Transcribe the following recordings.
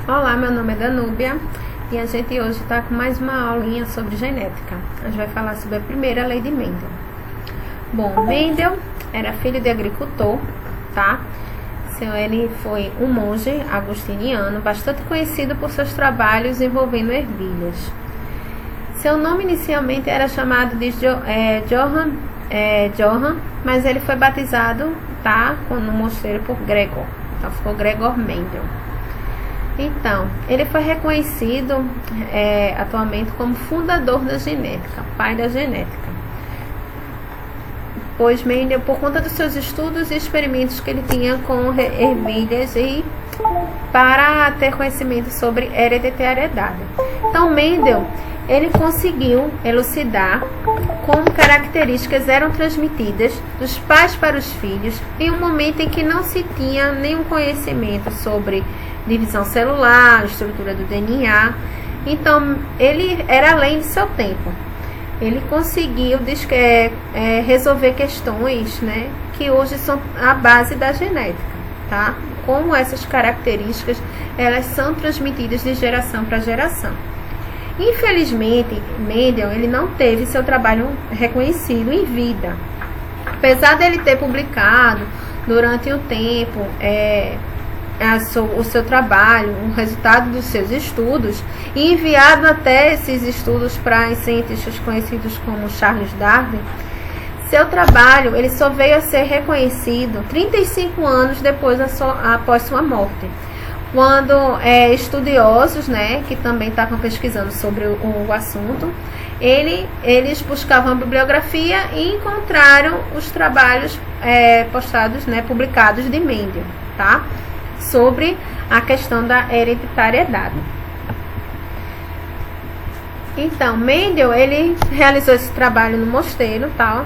Olá, meu nome é Danúbia e a gente hoje está com mais uma aulinha sobre genética. A gente vai falar sobre a primeira lei de Mendel. Bom, Mendel era filho de agricultor, tá? Ele foi um monge agostiniano, bastante conhecido por seus trabalhos envolvendo ervilhas. Seu nome inicialmente era chamado de Johann, mas ele foi batizado, tá, no mosteiro por Gregor. Então ficou Gregor Mendel. Então, ele foi reconhecido atualmente como fundador da genética, pai da genética. Pois Mendel, por conta dos seus estudos e experimentos que ele tinha com ervilhas e para ter conhecimento sobre hereditariedade. Então, Mendel, ele conseguiu elucidar como características eram transmitidas dos pais para os filhos em um momento em que não se tinha nenhum conhecimento sobre divisão celular, estrutura do DNA. Então, ele era além de seu tempo. Ele conseguiu resolver questões, né, que hoje são a base da genética, tá? Como essas características, elas são transmitidas de geração para geração. Infelizmente, Mendel, ele não teve seu trabalho reconhecido em vida. Apesar dele ter publicado durante um tempo o seu trabalho, o resultado dos seus estudos, e enviado até esses estudos para cientistas conhecidos como Charles Darwin, seu trabalho ele só veio a ser reconhecido 35 anos depois após sua morte, quando estudiosos, né, que também estavam pesquisando sobre o assunto, eles buscavam a bibliografia e encontraram os trabalhos postados, né, publicados de Mendel, tá? Sobre a questão da hereditariedade. Então, Mendel, ele realizou esse trabalho no mosteiro, tá?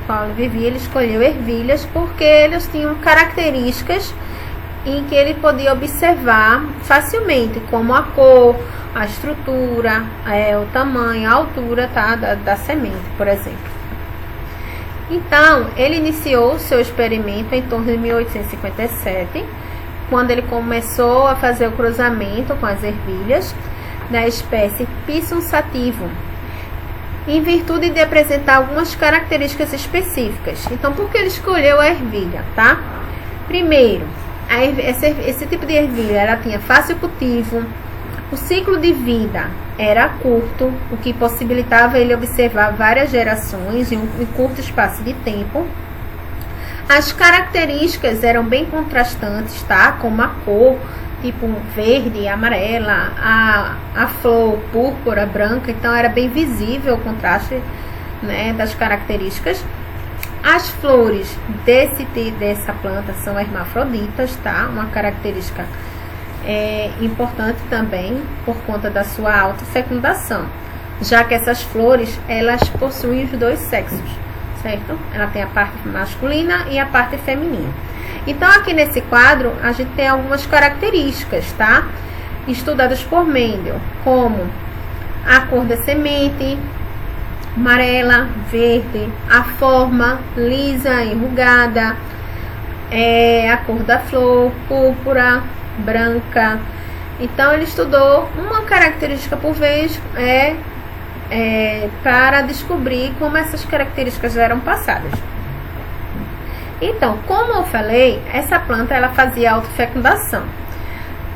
Paulo vivia, ele escolheu ervilhas porque eles tinham características em que ele podia observar facilmente, como a cor, a estrutura, o tamanho, a altura, tá, da semente, por exemplo. Então, ele iniciou o seu experimento em torno de 1857, quando ele começou a fazer o cruzamento com as ervilhas da espécie Pisum sativum, em virtude de apresentar algumas características específicas. Então, por que ele escolheu a ervilha, tá? Primeiro, esse tipo de ervilha, ela tinha fácil cultivo, o ciclo de vida era curto, o que possibilitava ele observar várias gerações em um curto espaço de tempo. As características eram bem contrastantes, tá? Como a cor, tipo verde, amarela, a flor púrpura, branca. Então, era bem visível o contraste, né, das características. As flores dessa planta são hermafroditas, tá? Uma característica importante também por conta da sua autofecundação, já que essas flores, elas possuem os dois sexos, certo? Ela tem a parte masculina e a parte feminina. Então, aqui nesse quadro, a gente tem algumas características, tá? Estudadas por Mendel, como a cor da semente, amarela, verde, a forma lisa, enrugada, a cor da flor, púrpura, branca. Então, ele estudou uma característica por vez, para descobrir como essas características eram passadas. Então, como eu falei, essa planta ela fazia autofecundação.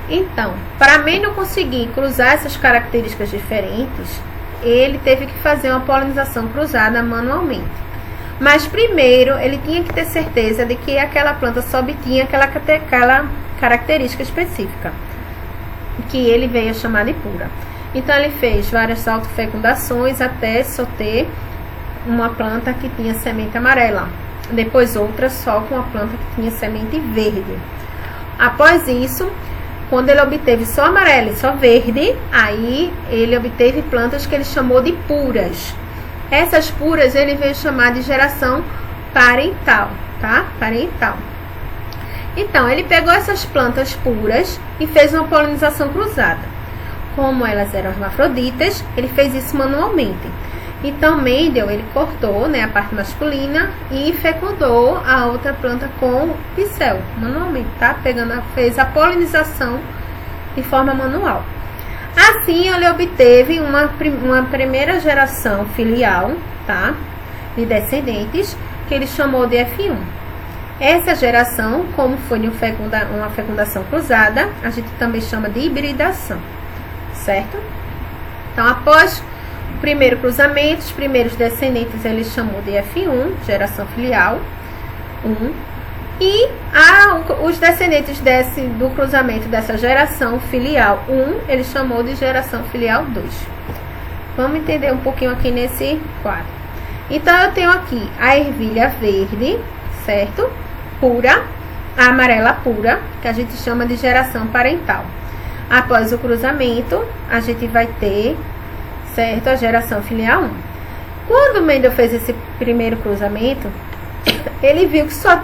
Então, para Mendel conseguir cruzar essas características diferentes, ele teve que fazer uma polinização cruzada manualmente. Mas primeiro, ele tinha que ter certeza de que aquela planta só obtinha aquela característica específica, que ele veio a chamar de pura. Então, ele fez várias autofecundações até só ter uma planta que tinha semente amarela. Depois, outra só com a planta que tinha semente verde. Após isso, quando ele obteve só amarela e só verde, aí ele obteve plantas que ele chamou de puras. Essas puras ele veio chamar de geração parental, tá? Parental. Então, ele pegou essas plantas puras e fez uma polinização cruzada. Como elas eram hermafroditas, ele fez isso manualmente. Então, Mendel, ele cortou, né, a parte masculina e fecundou a outra planta com pincel, manualmente, tá? Fez a polinização de forma manual. Assim, ele obteve uma primeira geração filial, tá? De descendentes, que ele chamou de F1. Essa geração, como foi uma fecundação cruzada, a gente também chama de hibridação, certo? Então, após o primeiro cruzamento, os primeiros descendentes ele chamou de F1, geração filial 1, e os descendentes do cruzamento dessa geração filial 1, ele chamou de geração filial 2. Vamos entender um pouquinho aqui nesse quadro. Então, eu tenho aqui a ervilha verde, certo? Pura, a amarela pura, que a gente chama de geração parental. Após o cruzamento, a gente vai ter, certo, a geração filial 1. Quando o Mendel fez esse primeiro cruzamento, ele viu que só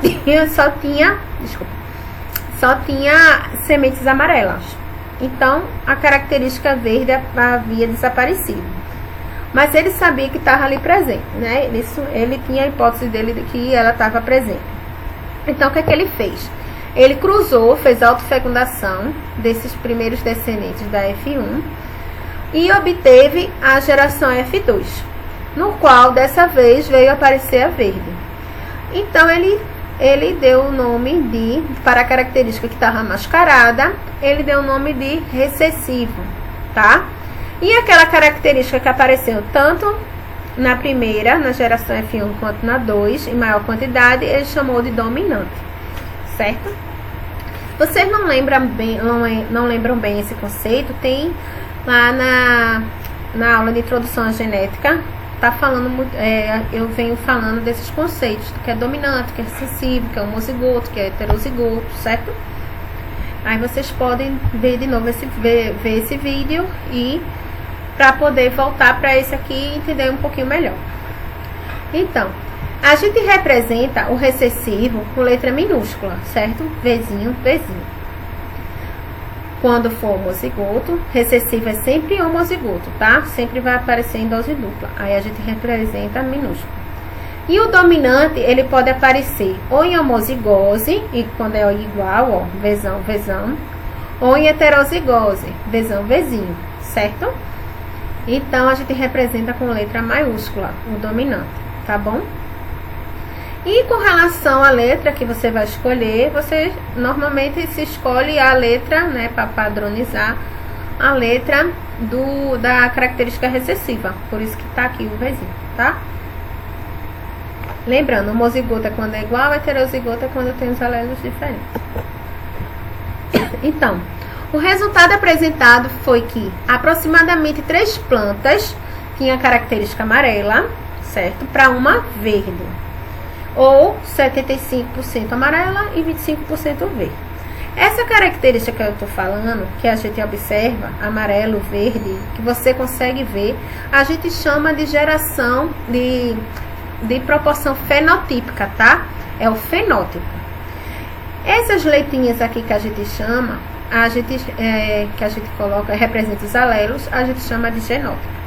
tinha sementes amarelas. Então, a característica verde havia desaparecido. Mas ele sabia que estava ali presente, né? Ele tinha a hipótese dele de que ela estava presente. Então, o que é que ele fez? Ele cruzou, fez autofecundação desses primeiros descendentes da F1 e obteve a geração F2, no qual, dessa vez, veio aparecer a verde. Então, ele deu o nome de, para a característica que estava mascarada, ele deu o nome de recessivo, tá? E aquela característica que apareceu tanto na primeira, na geração F1, quanto na 2, em maior quantidade, ele chamou de dominante, certo? Vocês não lembram bem esse conceito? Tem lá na aula de introdução à genética, tá falando, eu venho falando desses conceitos, que é dominante, que é recessivo, que é homozigoto, que é heterozigoto, certo? Aí vocês podem ver de novo ver esse vídeo e para poder voltar para esse aqui e entender um pouquinho melhor. Então, a gente representa o recessivo com letra minúscula, certo? Vzinho, Vzinho. Quando for homozigoto, recessivo é sempre homozigoto, tá? Sempre vai aparecer em dose dupla. Aí a gente representa minúsculo. E o dominante, ele pode aparecer ou em homozigose, e quando é igual, ó, Vzão, Vzão, ou em heterozigose, Vzão, Vzinho, certo? Então, a gente representa com letra maiúscula o dominante, tá bom? E com relação à letra que você vai escolher, você normalmente se escolhe a letra, né, para padronizar a letra da característica recessiva. Por isso que tá aqui o Vzinho, tá? Lembrando, homozigoto é quando é igual, heterozigoto é quando tem os alelos diferentes. Então, o resultado apresentado foi que aproximadamente 3 plantas tinham a característica amarela, certo? Para uma verde. Ou 75% amarela e 25% verde. Essa característica que eu estou falando, que a gente observa, amarelo, verde, que você consegue ver, a gente chama de geração de proporção fenotípica, tá? É o fenótipo. Essas letrinhas aqui que a gente chama, que a gente coloca, representa os alelos, a gente chama de genótipo.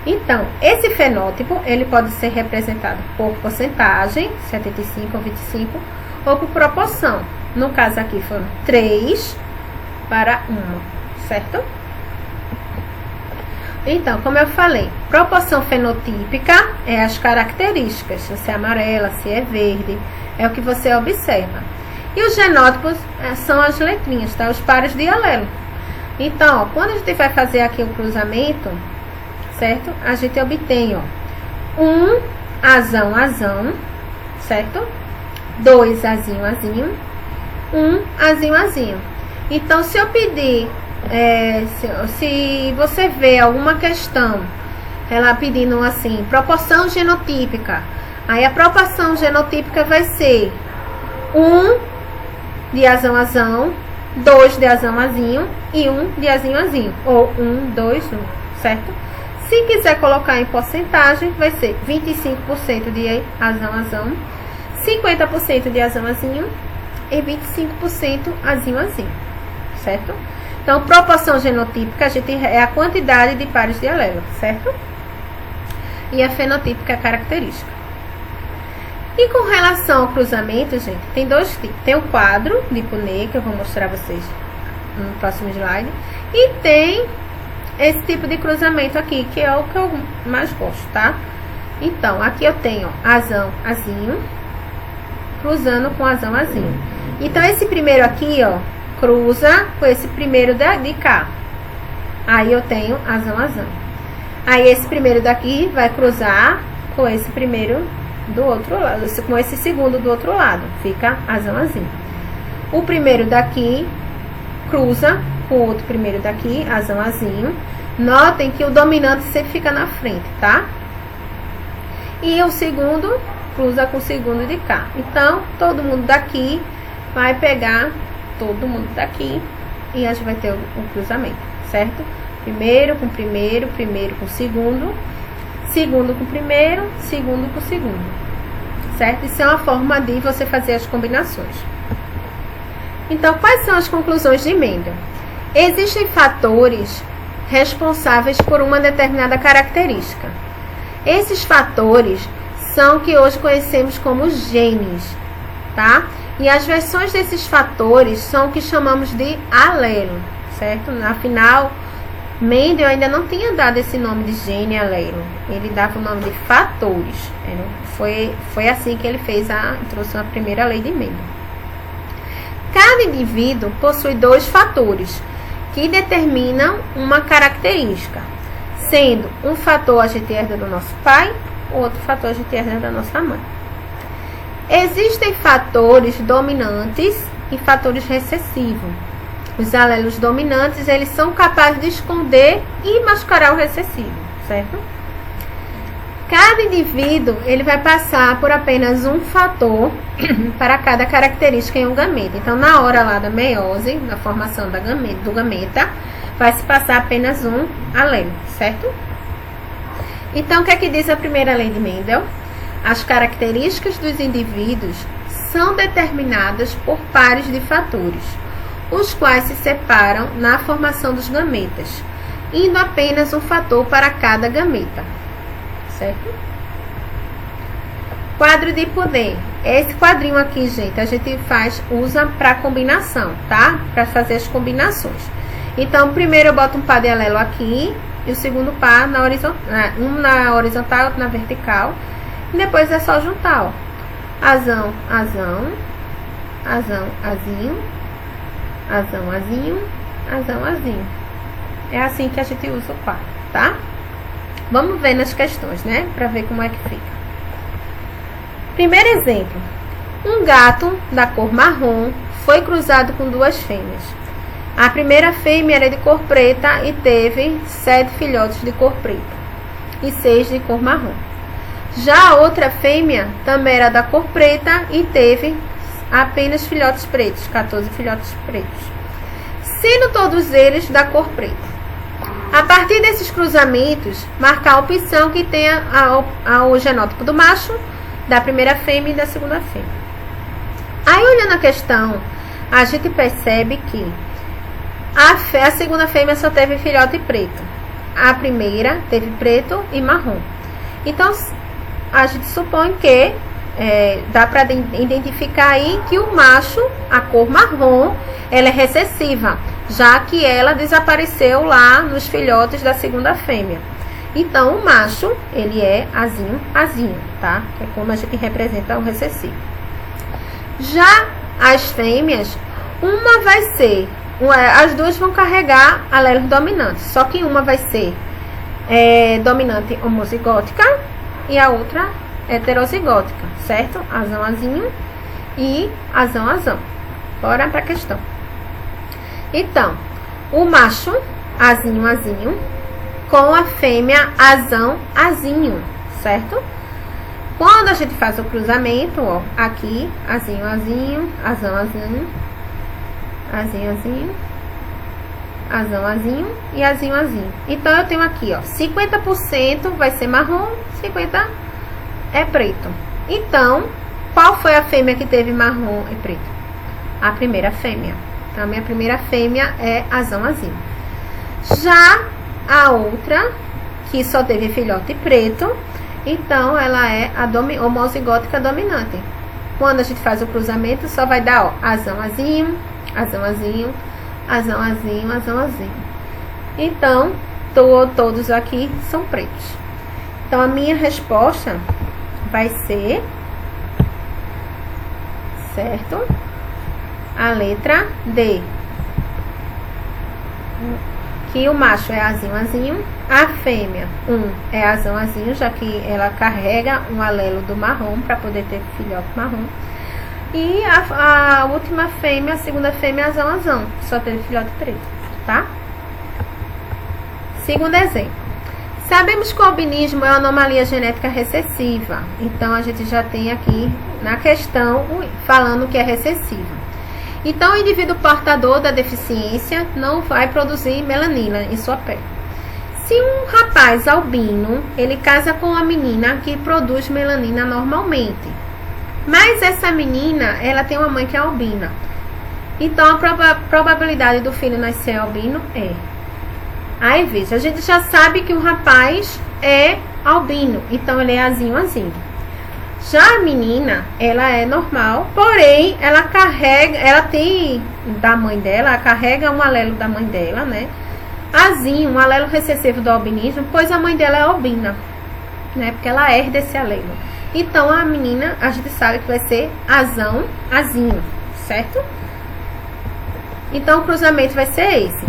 Então, esse fenótipo, ele pode ser representado por porcentagem, 75 ou 25, ou por proporção. No caso aqui foram 3 para 1, certo? Então, como eu falei, proporção fenotípica é as características, se é amarela, se é verde, é o que você observa. E os genótipos são as letrinhas, tá? Os pares de alelo. Então, ó, quando a gente vai fazer aqui o cruzamento, certo? A gente obtém, ó, 1 azão, azão, certo? 2 azinho, azinho, 1 azinho, azinho. Então, se eu pedir, se você vê alguma questão, ela pedindo assim, proporção genotípica, aí a proporção genotípica vai ser 1 de azão, azão, 2 de azão, azinho e 1 de azinho, azinho, ou 1, 2, 1, certo? Se quiser colocar em porcentagem, vai ser 25% de azão, azão, 50% de azão, azinho e 25% azinho, azinho, certo? Então, proporção genotípica, é a quantidade de pares de alelo, certo? E a fenotípica é a característica. E com relação ao cruzamento, gente, tem dois tipos. Tem o quadro de Punnett, que eu vou mostrar a vocês no próximo slide. E tem esse tipo de cruzamento aqui, que é o que eu mais gosto, tá? Então, aqui eu tenho azão, azinho, cruzando com azão, azinho. Então, esse primeiro aqui, ó, cruza com esse primeiro de cá. Aí eu tenho azão, azão. Aí esse primeiro daqui vai cruzar com esse primeiro do outro lado, com esse segundo do outro lado. Fica azão, azinho. O primeiro daqui cruza com o outro primeiro daqui, azão, azinho. Notem que o dominante sempre fica na frente, tá? E o segundo cruza com o segundo de cá. Então, todo mundo daqui vai pegar todo mundo daqui e a gente vai ter um cruzamento, certo? Primeiro com primeiro, primeiro com segundo, segundo com primeiro, segundo com segundo, certo? Isso é uma forma de você fazer as combinações. Então, quais são as conclusões de Mendel? Existem fatores responsáveis por uma determinada característica. Esses fatores são o que hoje conhecemos como genes, tá? E as versões desses fatores são o que chamamos de alelo, certo? Afinal, Mendel ainda não tinha dado esse nome de gene e alelo. Ele dava o nome de fatores. Foi assim que ele trouxe a primeira lei de Mendel. Cada indivíduo possui 2 fatores que determinam uma característica, sendo um fator a gente herda do nosso pai, outro fator a gente herda da nossa mãe. Existem fatores dominantes e fatores recessivos. Os alelos dominantes, eles são capazes de esconder e mascarar o recessivo, certo? Cada indivíduo, ele vai passar por apenas um fator para cada característica em um gameta. Então, na hora lá da meiose, da formação do gameta, vai se passar apenas um alelo, certo? Então, o que é que diz a primeira lei de Mendel? As características dos indivíduos são determinadas por pares de fatores, os quais se separam na formação dos gametas, indo apenas um fator para cada gameta, certo? Quadro de poder. Esse quadrinho aqui, gente, a gente usa para combinação, tá? Para fazer as combinações. Então, primeiro eu boto um par de alelo aqui e o segundo par na horizontal, um na horizontal, outro na vertical. E depois é só juntar, ó. Azão, azão, azão, azinho, azão, azinho, azão, azinho. É assim que a gente usa o quadro, tá? Vamos ver nas questões, né? Para ver como é que fica. Primeiro exemplo. Um gato da cor marrom foi cruzado com 2 fêmeas. A primeira fêmea era de cor preta e teve 7 filhotes de cor preta e 6 de cor marrom. Já a outra fêmea também era da cor preta e teve apenas filhotes pretos, 14 filhotes pretos, sendo todos eles da cor preta. A partir desses cruzamentos, marcar a opção que tenha o genótipo do macho, da primeira fêmea e da segunda fêmea. Aí, olhando a questão, a gente percebe que a segunda fêmea só teve filhote preto. A primeira teve preto e marrom. Então, a gente supõe que dá para identificar aí que o macho, a cor marrom, ela é recessiva, já que ela desapareceu lá nos filhotes da segunda fêmea. Então, o macho, ele é azinho, azinho, tá? É como a gente representa o recessivo. Já as fêmeas, uma vai ser, as duas vão carregar alelos dominantes, só que uma vai ser dominante homozigótica e a outra heterozigótica, certo? Azão, azinho e azão, azão. Bora para a questão. Então, o macho, azinho, azinho, com a fêmea, azão, azinho, certo? Quando a gente faz o cruzamento, ó, aqui, azinho, azinho, azão, azinho, azinho, azinho, azão, azinho e azinho, azinho. Então, eu tenho aqui, ó, 50% vai ser marrom, 50% é preto. Então, qual foi a fêmea que teve marrom e preto? A primeira fêmea. Então, a minha primeira fêmea é azão, azinho. Já a outra, que só teve filhote preto, então ela é a homozigótica dominante. Quando a gente faz o cruzamento, só vai dar, ó, azão, azinho, azão, azinho, azão, azinho, azão, azinho. Então, todos aqui são pretos. Então, a minha resposta vai ser, certo? A letra D. Que o macho é azinho, azinho. A fêmea, é azão, azinho, já que ela carrega um alelo do marrom para poder ter filhote marrom. E a última fêmea, a segunda fêmea, é azão, azão, só teve filhote preto, tá? Segundo exemplo. Sabemos que o albinismo é uma anomalia genética recessiva. Então, a gente já tem aqui na questão falando que é recessiva. Então, o indivíduo portador da deficiência não vai produzir melanina em sua pele. Se um rapaz albino, ele casa com uma menina que produz melanina normalmente, mas essa menina, ela tem uma mãe que é albina. Então, a probabilidade do filho nascer albino é... Aí, veja, a gente já sabe que o rapaz é albino, então ele é azinho, azinho. Já a menina, ela é normal, porém, ela tem da mãe dela, ela carrega um alelo da mãe dela, né? Azinho, um alelo recessivo do albinismo, pois a mãe dela é albina, né? Porque ela herda esse alelo. Então, a menina, a gente sabe que vai ser azão, azinho, certo? Então, o cruzamento vai ser esse,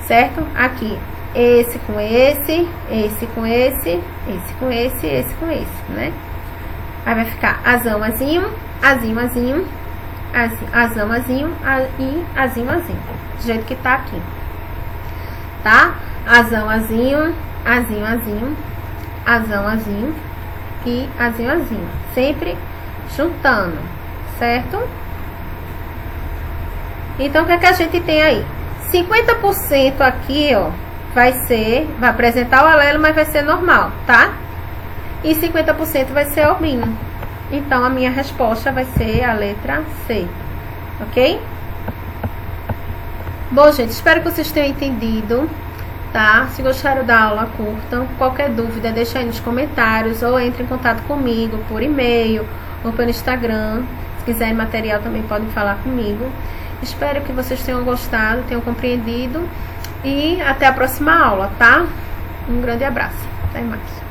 certo? Aqui, esse com esse, esse com esse, esse com esse, esse com esse, né? Aí vai ficar azão, azinho, azinho, azinho, azão, azinho e azinho, azinho. Do jeito que tá aqui. Tá? Azão, azinho, azinho, azinho, azão, azinho e azinho, azinho. Sempre juntando, certo? Então, o que é que a gente tem aí? 50% aqui, ó, vai apresentar o alelo, mas vai ser normal, tá? E 50% vai ser albino. Então, a minha resposta vai ser a letra C, ok? Bom, gente, espero que vocês tenham entendido, tá? Se gostaram da aula, curtam. Qualquer dúvida, deixa aí nos comentários ou entre em contato comigo por e-mail ou pelo Instagram. Se quiserem material, também podem falar comigo. Espero que vocês tenham gostado, tenham compreendido e até a próxima aula, tá? Um grande abraço. Até mais.